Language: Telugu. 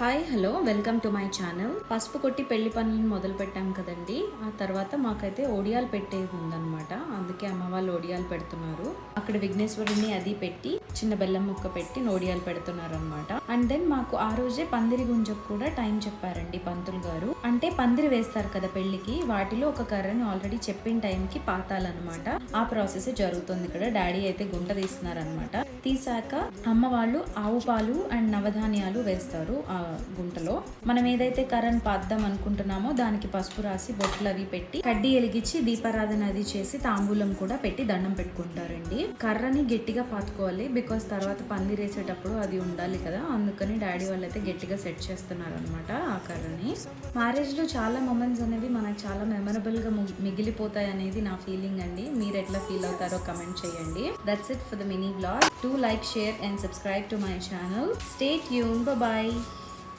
Hi hello welcome to my channel. పసుపు కొట్టి పెళ్లి పనులను మొదలు పెట్టాం కదండి. ఆ తర్వాత మాకైతే ఓడియాలు పెట్టేది ఉందన్నమాట. అందుకే అమ్మ వాళ్ళు ఓడియాలు పెడుతున్నారు. అక్కడ విఘ్నేశ్వరుని అది పెట్టి చిన్న బెల్లం ముక్క పెట్టి ఓడియాలు పెడుతున్నారు అనమాట. అండ్ దెన్ మాకు ఆ రోజే పందిరి గుంజకు కూడా టైం చెప్పారండి పంతులు గారు. అంటే పందిరి వేస్తారు కదా పెళ్లికి, వాటిలో ఒక కర్రని ఆల్రెడీ చెప్పిన టైంకి పాతాలన్నమాట. ఆ ప్రాసెస్ జరుగుతుంది ఇక్కడ. డాడీ అయితే గుంట తీస్తున్నారనమాట. తీసాక అమ్మ వాళ్ళు ఆవు పాలు అండ్ నవధాన్యాలు వేస్తారు ఆ గుంటలో. మనం ఏదైతే కర్రను పాద్దాం అనుకుంటున్నామో దానికి పసుపు రాసి బొట్లు అవి పెట్టి కడ్డీ ఎలిగించి దీపారాధన అది చేసి తాంబూలం కూడా పెట్టి దండం పెట్టుకుంటారండి. కర్రని గట్టిగా పాతుకోవాలి, బికాస్ తర్వాత పందిరేసేటప్పుడు అది ఉండాలి కదా. అందుకని డాడీ వాళ్ళు అయితే గట్టిగా సెట్ చేస్తున్నారు అనమాట ఆ కర్రని. మ్యారేజ్ లో చాలా మూమెంట్స్ అనేవి మనకు చాలా మెమరబుల్ గా మిగిలిపోతాయి అనేది నా ఫీలింగ్ అండి. మీరు ఎట్లా ఫీల్ అవుతారో కమెంట్ చేయండి. That's it for the mini vlog. Do like, share and subscribe to my channel. Stay tuned. Bye bye.